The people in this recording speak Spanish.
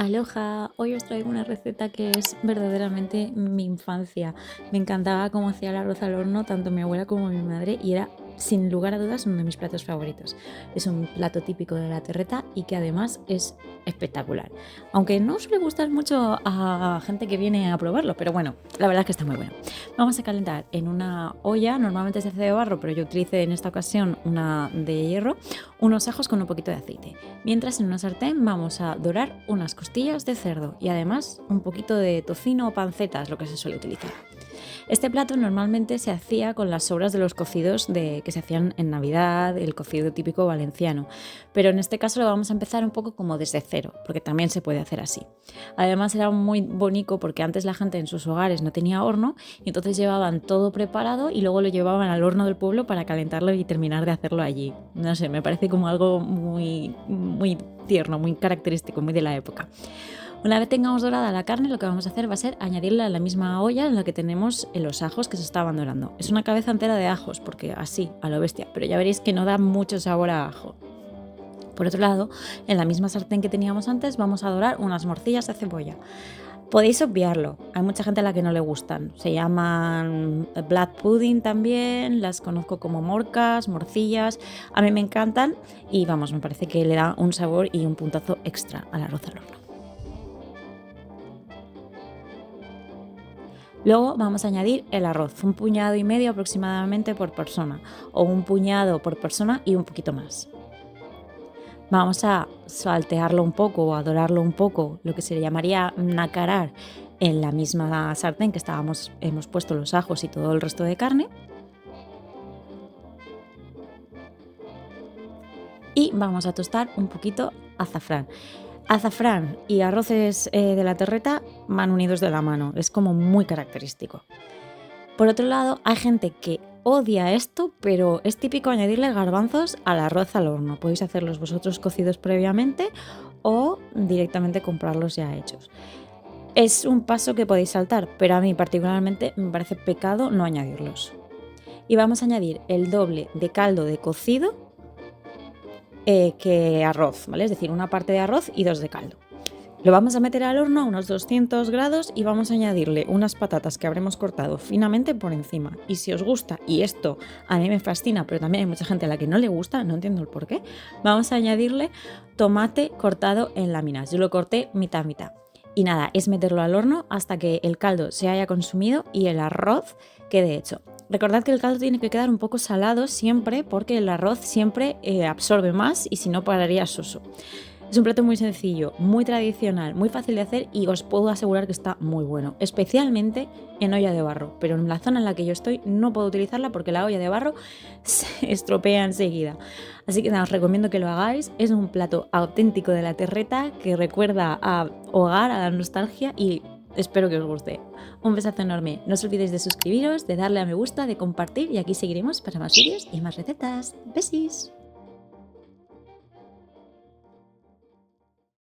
Aloha, hoy os traigo una receta que es verdaderamente mi infancia. Me encantaba cómo hacía el arroz al horno, tanto mi abuela como mi madre, y era sin lugar a dudas uno de mis platos favoritos. Es un plato típico de la terreta y que además es espectacular. Aunque no suele gustar mucho a gente que viene a probarlo, pero bueno, la verdad es que está muy bueno. Vamos a calentar en una olla, normalmente se hace de barro, pero yo utilicé en esta ocasión una de hierro, unos ajos con un poquito de aceite. Mientras en una sartén vamos a dorar unas costillas de cerdo y además un poquito de tocino o panceta es lo que se suele utilizar. Este plato normalmente se hacía con las sobras de los cocidos que se hacían en Navidad, el cocido típico valenciano, pero en este caso lo vamos a empezar un poco como desde cero, porque también se puede hacer así. Además era muy bonito porque antes la gente en sus hogares no tenía horno y entonces llevaban todo preparado y luego lo llevaban al horno del pueblo para calentarlo y terminar de hacerlo allí. No sé, me parece como algo muy tierno, muy característico, muy de la época. Una vez tengamos dorada la carne, lo que vamos a hacer va a ser añadirla a la misma olla en la que tenemos los ajos que se estaban dorando. Es una cabeza entera de ajos, porque así, a lo bestia, pero ya veréis que no da mucho sabor a ajo. Por otro lado, en la misma sartén que teníamos antes, vamos a dorar unas morcillas de cebolla. Podéis obviarlo, hay mucha gente a la que no le gustan. Se llaman blood pudding también, las conozco como morcas, morcillas. A mí me encantan y vamos, me parece que le da un sabor y un puntazo extra al arroz al horno. Luego vamos a añadir el arroz, un puñado y medio aproximadamente por persona, o un puñado por persona y un poquito más. Vamos a saltearlo un poco o a dorarlo un poco, lo que se llamaría nacarar en la misma sartén que hemos puesto los ajos y todo el resto de carne. Y vamos a tostar un poquito azafrán. Azafrán y arroces de la terreta van unidos de la mano, es como muy característico. Por otro lado, hay gente que odia esto, pero es típico añadirle garbanzos al arroz al horno. Podéis hacerlos vosotros cocidos previamente o directamente comprarlos ya hechos. Es un paso que podéis saltar, pero a mí particularmente me parece pecado no añadirlos. Y vamos a añadir el doble de caldo de cocido que arroz, ¿vale? Es decir, una parte de arroz y dos de caldo. Lo vamos a meter al horno a unos 200 grados y vamos a añadirle unas patatas que habremos cortado finamente por encima. Y si os gusta, y esto a mí me fascina, pero también hay mucha gente a la que no le gusta, no entiendo el por qué, vamos a añadirle tomate cortado en láminas. Yo lo corté mitad mitad. Y nada, es meterlo al horno hasta que el caldo se haya consumido y el arroz quede hecho. Recordad que el caldo tiene que quedar un poco salado siempre porque el arroz siempre absorbe más y si no pararía soso. Es un plato muy sencillo, muy tradicional, muy fácil de hacer y os puedo asegurar que está muy bueno, especialmente en olla de barro, pero en la zona en la que yo estoy no puedo utilizarla porque la olla de barro se estropea enseguida. Así que nada, os recomiendo que lo hagáis, es un plato auténtico de la terreta que recuerda a hogar, a la nostalgia y espero que os guste. Un besazo enorme, no os olvidéis de suscribiros, de darle a me gusta, de compartir y aquí seguiremos para más vídeos y más recetas. ¡Besis!